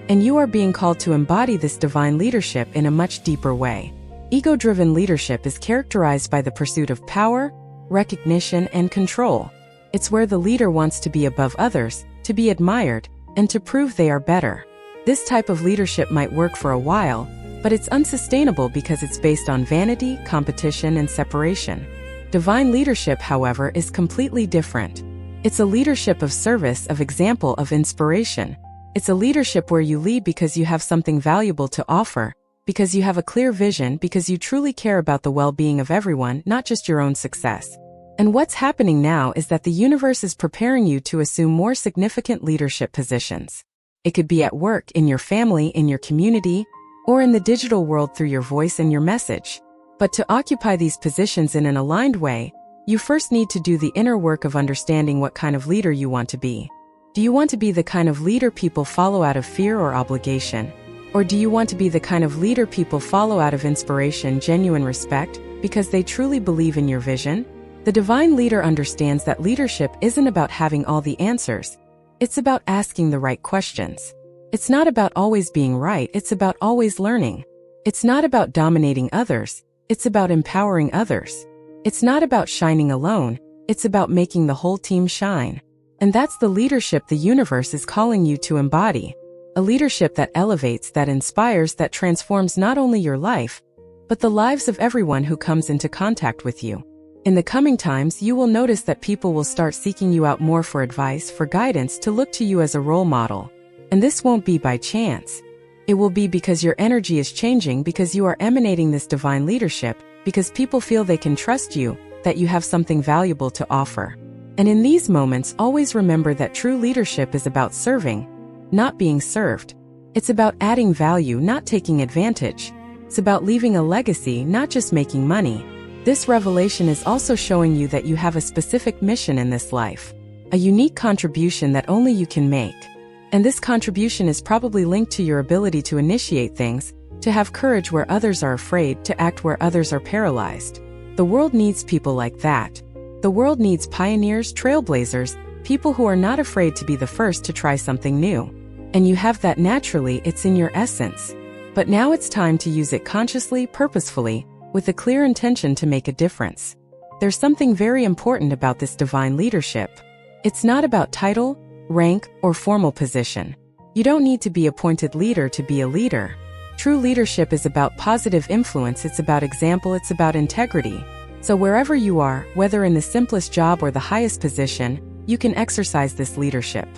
And you are being called to embody this divine leadership in a much deeper way. Ego-driven leadership is characterized by the pursuit of power, recognition, and control. It's where the leader wants to be above others, to be admired, and to prove they are better. This type of leadership might work for a while, but it's unsustainable because it's based on vanity, competition, and separation. Divine leadership, however, is completely different. It's a leadership of service, of example, of inspiration. It's a leadership where you lead because you have something valuable to offer, because you have a clear vision, because you truly care about the well-being of everyone, not just your own success. And what's happening now is that the universe is preparing you to assume more significant leadership positions. It could be at work, in your family, in your community, or in the digital world through your voice and your message. But to occupy these positions in an aligned way, you first need to do the inner work of understanding what kind of leader you want to be. Do you want to be the kind of leader people follow out of fear or obligation? Or do you want to be the kind of leader people follow out of inspiration, genuine respect, because they truly believe in your vision? The divine leader understands that leadership isn't about having all the answers. It's about asking the right questions. It's not about always being right, it's about always learning. It's not about dominating others, it's about empowering others. It's not about shining alone, it's about making the whole team shine. And that's the leadership the universe is calling you to embody. A leadership that elevates, that inspires, that transforms not only your life, but the lives of everyone who comes into contact with you. In the coming times, you will notice that people will start seeking you out more for advice, for guidance, to look to you as a role model. And this won't be by chance. It will be because your energy is changing, because you are emanating this divine leadership, because people feel they can trust you, that you have something valuable to offer. And in these moments, always remember that true leadership is about serving, not being served. It's about adding value, not taking advantage. It's about leaving a legacy, not just making money. This revelation is also showing you that you have a specific mission in this life, a unique contribution that only you can make. And this contribution is probably linked to your ability to initiate things, to have courage where others are afraid, to act where others are paralyzed. The world needs people like that. The world needs pioneers, trailblazers, people who are not afraid to be the first to try something new. And you have that naturally, it's in your essence. But now it's time to use it consciously, purposefully, with a clear intention to make a difference. There's something very important about this divine leadership. It's not about title, rank, or formal position. You don't need to be appointed leader to be a leader. True leadership is about positive influence, it's about example, it's about integrity. So wherever you are, whether in the simplest job or the highest position, you can exercise this leadership.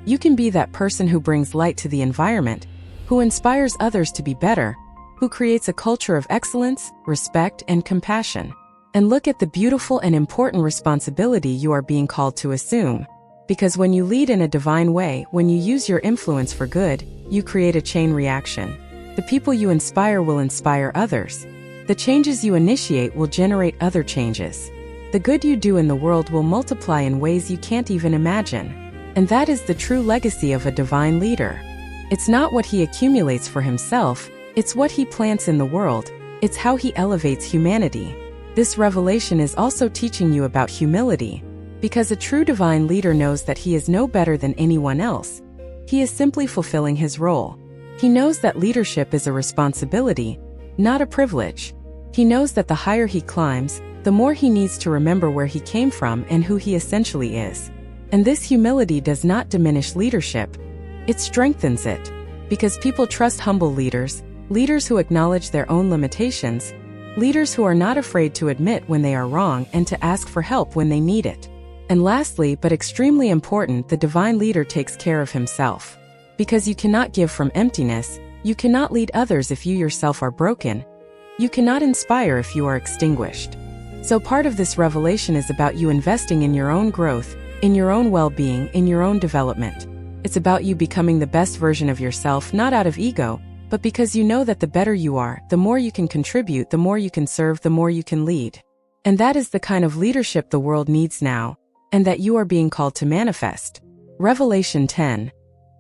You can be that person who brings light to the environment, who inspires others to be better, who creates a culture of excellence, respect, and compassion. And look at the beautiful and important responsibility you are being called to assume. Because when you lead in a divine way, when you use your influence for good, you create a chain reaction. The people you inspire will inspire others. The changes you initiate will generate other changes. The good you do in the world will multiply in ways you can't even imagine. And that is the true legacy of a divine leader. It's not what he accumulates for himself, it's what he plants in the world, it's how he elevates humanity. This revelation is also teaching you about humility, because a true divine leader knows that he is no better than anyone else. He is simply fulfilling his role. He knows that leadership is a responsibility, not a privilege. He knows that the higher he climbs, the more he needs to remember where he came from and who he essentially is. And this humility does not diminish leadership, it strengthens it. Because people trust humble leaders, leaders who acknowledge their own limitations, leaders who are not afraid to admit when they are wrong and to ask for help when they need it. And lastly, but extremely important, the divine leader takes care of himself. Because you cannot give from emptiness, you cannot lead others if you yourself are broken, you cannot inspire if you are extinguished. So part of this revelation is about you investing in your own growth, in your own well-being, in your own development. It's about you becoming the best version of yourself, not out of ego, but because you know that the better you are, the more you can contribute, the more you can serve, the more you can lead. And that is the kind of leadership the world needs now, and that you are being called to manifest. Revelation 10.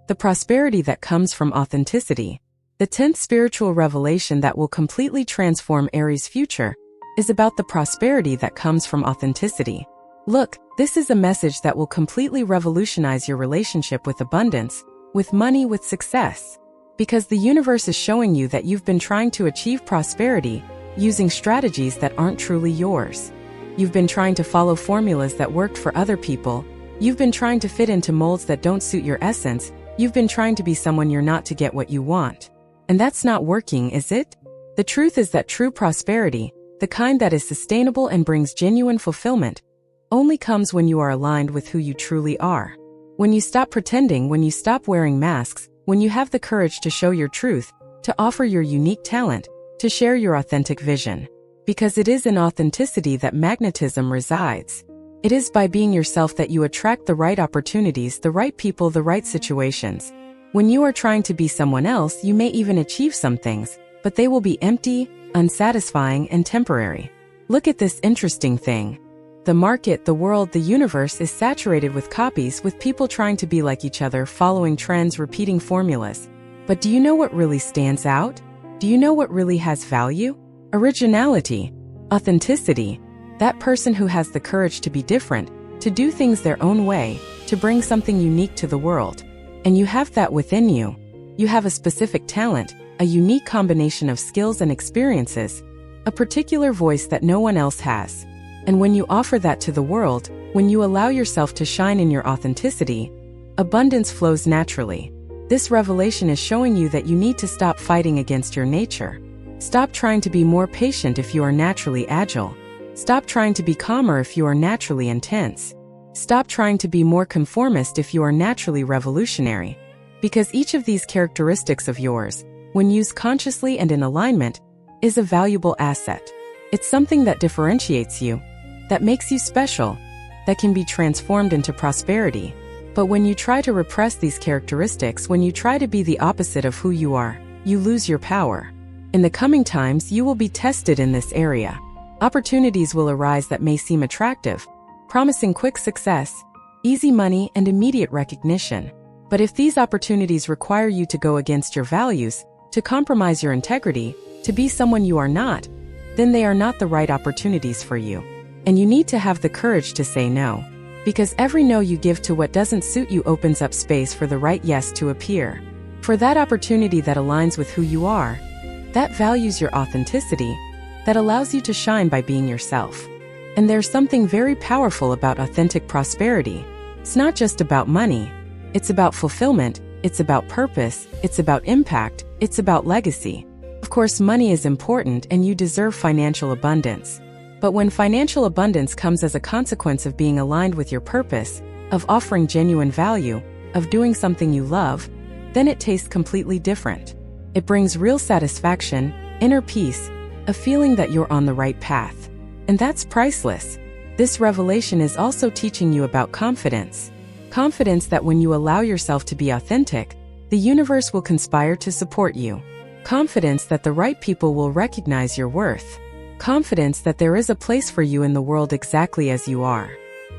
The prosperity that comes from authenticity. The 10th spiritual revelation that will completely transform Aries' future is about the prosperity that comes from authenticity. Look, this is a message that will completely revolutionize your relationship with abundance, with money, with success. Because the universe is showing you that you've been trying to achieve prosperity using strategies that aren't truly yours. You've been trying to follow formulas that worked for other people. You've been trying to fit into molds that don't suit your essence. You've been trying to be someone you're not to get what you want. And that's not working, is it? The truth is that true prosperity, the kind that is sustainable and brings genuine fulfillment, only comes when you are aligned with who you truly are. When you stop pretending, when you stop wearing masks, when you have the courage to show your truth, to offer your unique talent, to share your authentic vision. Because it is in authenticity that magnetism resides. It is by being yourself that you attract the right opportunities, the right people, the right situations. When you are trying to be someone else, you may even achieve some things, but they will be empty, unsatisfying, and temporary. Look at this interesting thing. The market, the world, the universe is saturated with copies, with people trying to be like each other, following trends, repeating formulas. But do you know what really stands out? Do you know what really has value? Originality, authenticity, that person who has the courage to be different, to do things their own way, to bring something unique to the world. And you have that within you. You have a specific talent, a unique combination of skills and experiences, a particular voice that no one else has. And when you offer that to the world, when you allow yourself to shine in your authenticity, abundance flows naturally. This revelation is showing you that you need to stop fighting against your nature. Stop trying to be more patient if you are naturally agile. Stop trying to be calmer if you are naturally intense. Stop trying to be more conformist if you are naturally revolutionary. Because each of these characteristics of yours, when used consciously and in alignment, is a valuable asset. It's something that differentiates you, that makes you special, that can be transformed into prosperity. But when you try to repress these characteristics, when you try to be the opposite of who you are, you lose your power. In the coming times, you will be tested in this area. Opportunities will arise that may seem attractive, promising quick success, easy money, and immediate recognition. But if these opportunities require you to go against your values, to compromise your integrity, to be someone you are not, then they are not the right opportunities for you. And you need to have the courage to say no. Because every no you give to what doesn't suit you opens up space for the right yes to appear. For that opportunity that aligns with who you are, that values your authenticity, that allows you to shine by being yourself. And there's something very powerful about authentic prosperity. It's not just about money. It's about fulfillment. It's about purpose. It's about impact. It's about legacy. Of course, money is important and you deserve financial abundance. But when financial abundance comes as a consequence of being aligned with your purpose, of offering genuine value, of doing something you love, then it tastes completely different. It brings real satisfaction, inner peace, a feeling that you're on the right path. And that's priceless. This revelation is also teaching you about confidence. Confidence that when you allow yourself to be authentic, the universe will conspire to support you. Confidence that the right people will recognize your worth. Confidence that there is a place for you in the world exactly as you are.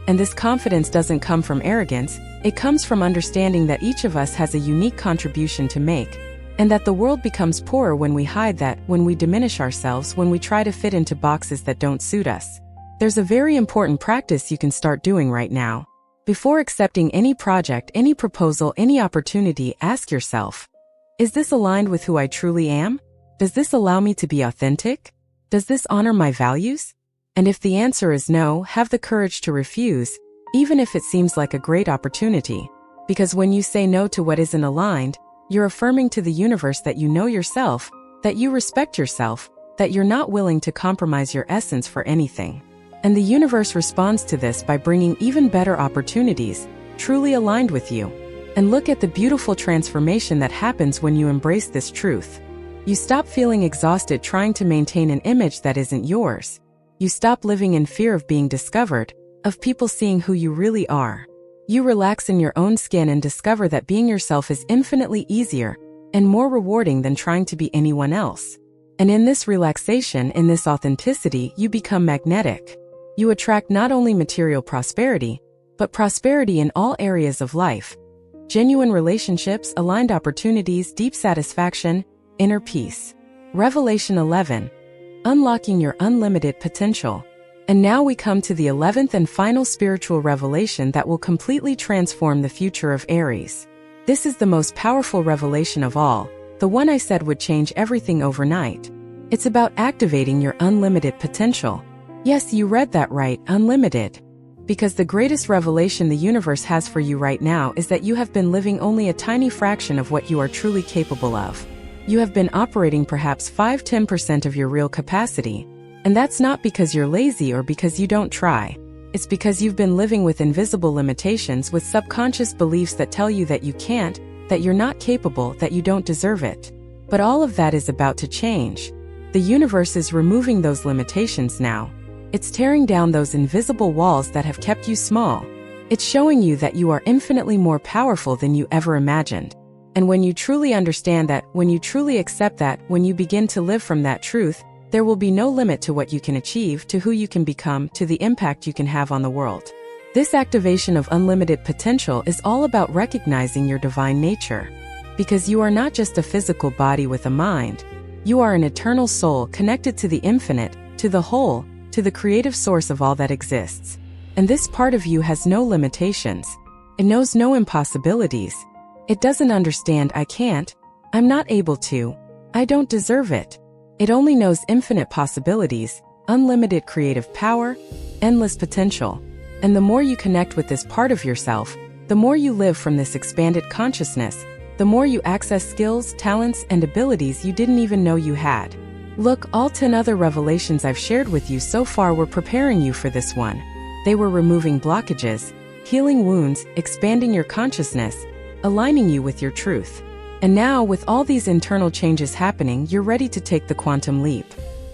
And this confidence doesn't come from arrogance, it comes from understanding that each of us has a unique contribution to make, and that the world becomes poorer when we hide that, when we diminish ourselves, when we try to fit into boxes that don't suit us. There's a very important practice you can start doing right now. Before accepting any project, any proposal, any opportunity, ask yourself, is this aligned with who I truly am? Does this allow me to be authentic? Does this honor my values? And if the answer is no, have the courage to refuse, even if it seems like a great opportunity. Because when you say no to what isn't aligned, you're affirming to the universe that you know yourself, that you respect yourself, that you're not willing to compromise your essence for anything. And the universe responds to this by bringing even better opportunities, truly aligned with you. And look at the beautiful transformation that happens when you embrace this truth. You stop feeling exhausted trying to maintain an image that isn't yours. You stop living in fear of being discovered, of people seeing who you really are. You relax in your own skin and discover that being yourself is infinitely easier and more rewarding than trying to be anyone else. And in this relaxation, in this authenticity, you become magnetic. You attract not only material prosperity, but prosperity in all areas of life. Genuine relationships, aligned opportunities, deep satisfaction, inner peace. Revelation 11. Unlocking your unlimited potential. And now we come to the 11th and final spiritual revelation that will completely transform the future of Aries. This is the most powerful revelation of all, the one I said would change everything overnight. It's about activating your unlimited potential. Yes, you read that right, unlimited. Because the greatest revelation the universe has for you right now is that you have been living only a tiny fraction of what you are truly capable of. You have been operating perhaps 5–10% of your real capacity. And that's not because you're lazy or because you don't try. It's because you've been living with invisible limitations, with subconscious beliefs that tell you that you can't, that you're not capable, that you don't deserve it. But all of that is about to change. The universe is removing those limitations now. It's tearing down those invisible walls that have kept you small. It's showing you that you are infinitely more powerful than you ever imagined. And when you truly understand that, when you truly accept that, when you begin to live from that truth, there will be no limit to what you can achieve, to who you can become, to the impact you can have on the world. This activation of unlimited potential is all about recognizing your divine nature. Because you are not just a physical body with a mind. You are an eternal soul connected to the infinite, to the whole, to the creative source of all that exists. And this part of you has no limitations. It knows no impossibilities. It doesn't understand I can't, I'm not able to, I don't deserve it. It only knows infinite possibilities, unlimited creative power, endless potential. And the more you connect with this part of yourself, the more you live from this expanded consciousness, the more you access skills, talents, and abilities you didn't even know you had. Look, all 10 other revelations I've shared with you so far were preparing you for this one. They were removing blockages, healing wounds, expanding your consciousness, aligning you with your truth. And now, with all these internal changes happening, you're ready to take the quantum leap.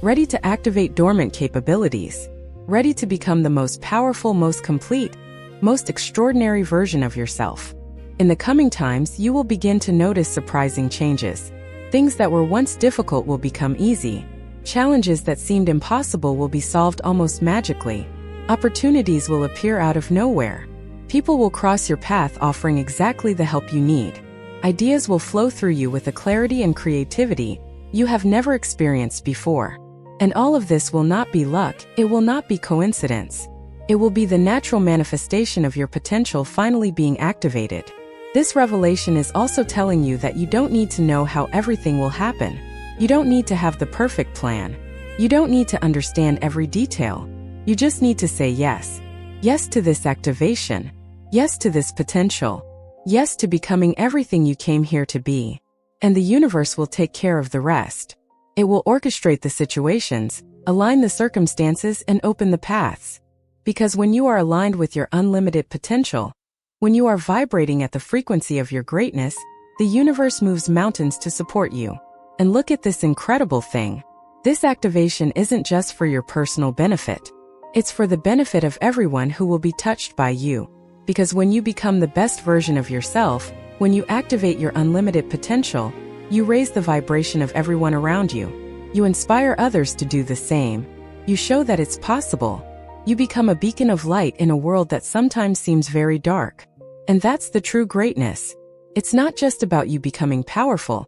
Ready to activate dormant capabilities. Ready to become the most powerful, most complete, most extraordinary version of yourself. In the coming times, you will begin to notice surprising changes. Things that were once difficult will become easy. Challenges that seemed impossible will be solved almost magically. Opportunities will appear out of nowhere. People will cross your path offering exactly the help you need. Ideas will flow through you with a clarity and creativity you have never experienced before. And all of this will not be luck, it will not be coincidence. It will be the natural manifestation of your potential finally being activated. This revelation is also telling you that you don't need to know how everything will happen. You don't need to have the perfect plan. You don't need to understand every detail. You just need to say yes. Yes to this activation. Yes to this potential. Yes to becoming everything you came here to be. And the universe will take care of the rest. It will orchestrate the situations, align the circumstances, and open the paths. Because when you are aligned with your unlimited potential, when you are vibrating at the frequency of your greatness, the universe moves mountains to support you. And look at this incredible thing. This activation isn't just for your personal benefit. It's for the benefit of everyone who will be touched by you. Because when you become the best version of yourself, when you activate your unlimited potential, you raise the vibration of everyone around you. You inspire others to do the same. You show that it's possible. You become a beacon of light in a world that sometimes seems very dark. And that's the true greatness. It's not just about you becoming powerful.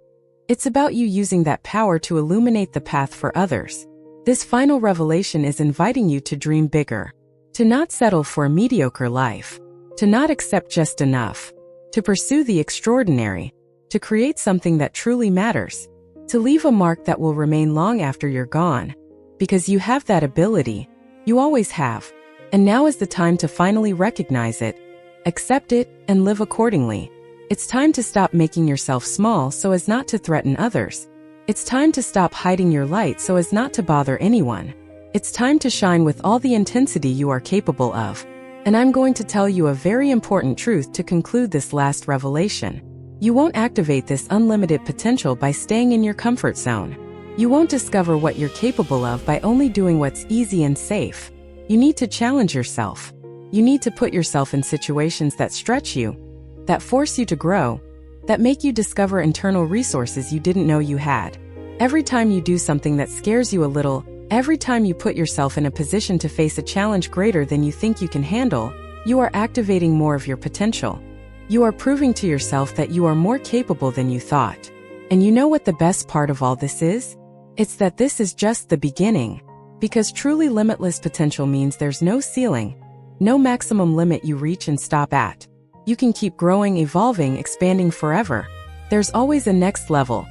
It's about you using that power to illuminate the path for others. This final revelation is inviting you to dream bigger. To not settle for a mediocre life. To not accept just enough. To pursue the extraordinary. To create something that truly matters. To leave a mark that will remain long after you're gone. Because you have that ability. You always have. And now is the time to finally recognize it, accept it, and live accordingly. It's time to stop making yourself small so as not to threaten others. It's time to stop hiding your light so as not to bother anyone. It's time to shine with all the intensity you are capable of. And I'm going to tell you a very important truth to conclude this last revelation. You won't activate this unlimited potential by staying in your comfort zone. You won't discover what you're capable of by only doing what's easy and safe. You need to challenge yourself. You need to put yourself in situations that stretch you, that force you to grow, that make you discover internal resources you didn't know you had. Every time you do something that scares you a little, every time you put yourself in a position to face a challenge greater than you think you can handle, you are activating more of your potential. You are proving to yourself that you are more capable than you thought. And you know what the best part of all this is? It's that this is just the beginning. Because truly limitless potential means there's no ceiling, no maximum limit you reach and stop at. You can keep growing, evolving, expanding forever. There's always a next level,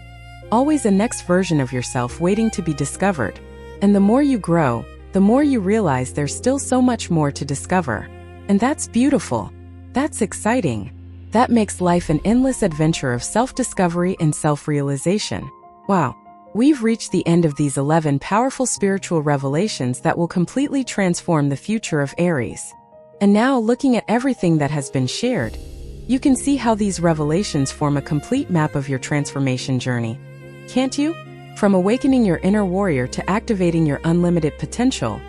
always a next version of yourself waiting to be discovered. And the more you grow, the more you realize there's still so much more to discover. And that's beautiful. That's exciting. That makes life an endless adventure of self-discovery and self-realization. Wow. We've reached the end of these 11 powerful spiritual revelations that will completely transform the future of Aries. And now, looking at everything that has been shared, you can see how these revelations form a complete map of your transformation journey. Can't you? From awakening your inner warrior to activating your unlimited potential,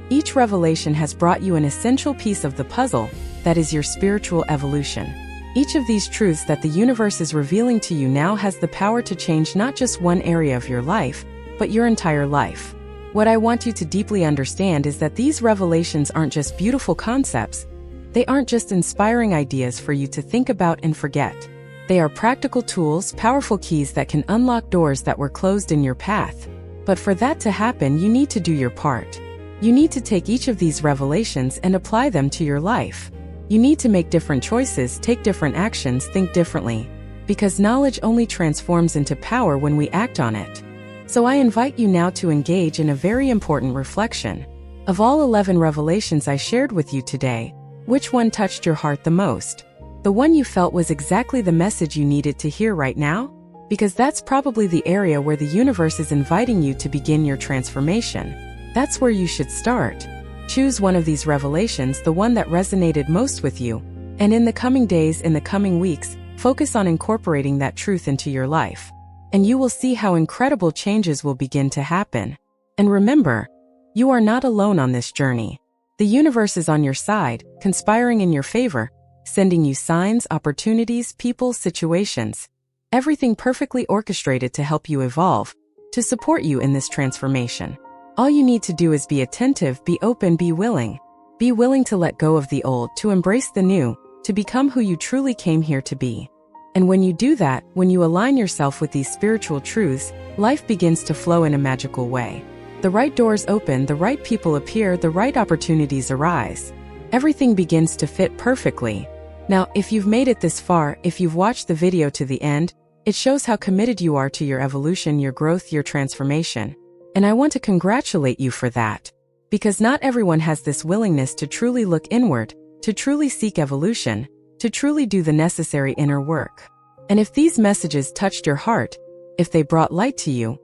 each revelation has brought you an essential piece of the puzzle that is your spiritual evolution. Each of these truths that the universe is revealing to you now has the power to change not just one area of your life, but your entire life. What I want you to deeply understand is that these revelations aren't just beautiful concepts. They aren't just inspiring ideas for you to think about and forget. They are practical tools, powerful keys that can unlock doors that were closed in your path. But for that to happen, you need to do your part. You need to take each of these revelations and apply them to your life. You need to make different choices, take different actions, think differently. Because knowledge only transforms into power when we act on it. So I invite you now to engage in a very important reflection. Of all 11 revelations I shared with you today, which one touched your heart the most? The one you felt was exactly the message you needed to hear right now? Because that's probably the area where the universe is inviting you to begin your transformation. That's where you should start. Choose one of these revelations, the one that resonated most with you, and in the coming days, in the coming weeks, focus on incorporating that truth into your life. And you will see how incredible changes will begin to happen. And remember, you are not alone on this journey. The universe is on your side, conspiring in your favor, sending you signs, opportunities, people, situations. Everything perfectly orchestrated to help you evolve, to support you in this transformation. All you need to do is be attentive, be open, be willing. Be willing to let go of the old, to embrace the new, to become who you truly came here to be. And when you do that, when you align yourself with these spiritual truths, life begins to flow in a magical way. The right doors open, the right people appear, the right opportunities arise. Everything begins to fit perfectly. Now, if you've made it this far, if you've watched the video to the end, it shows how committed you are to your evolution, your growth, your transformation. And I want to congratulate you for that. Because not everyone has this willingness to truly look inward, to truly seek evolution, to truly do the necessary inner work. And if these messages touched your heart, if they brought light to you,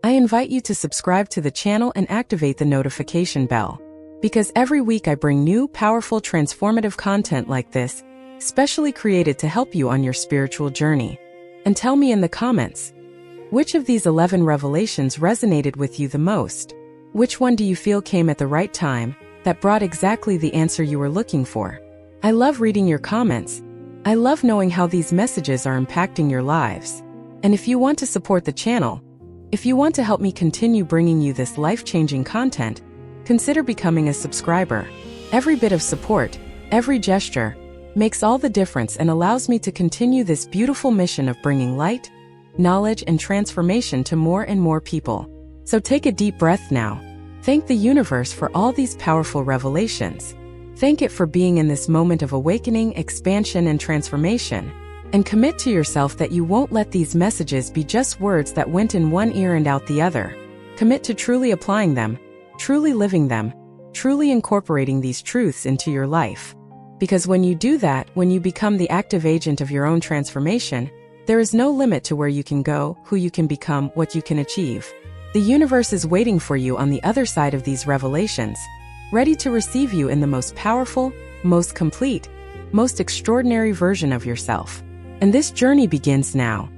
I invite you to subscribe to the channel and activate the notification bell. Because every week I bring new, powerful, transformative content like this, specially created to help you on your spiritual journey. And tell me in the comments, which of these 11 revelations resonated with you the most? Which one do you feel came at the right time, that brought exactly the answer you were looking for? I love reading your comments. I love knowing how these messages are impacting your lives. And if you want to support the channel, if you want to help me continue bringing you this life-changing content, consider becoming a subscriber. Every bit of support, every gesture, makes all the difference and allows me to continue this beautiful mission of bringing light, knowledge, and transformation to more and more people. So take a deep breath now. Thank the universe for all these powerful revelations. Thank it for being in this moment of awakening, expansion, and transformation. And commit to yourself that you won't let these messages be just words that went in one ear and out the other. Commit to truly applying them, truly living them, truly incorporating these truths into your life. Because when you do that, when you become the active agent of your own transformation, there is no limit to where you can go, who you can become, what you can achieve. The universe is waiting for you on the other side of these revelations, ready to receive you in the most powerful, most complete, most extraordinary version of yourself. And this journey begins now.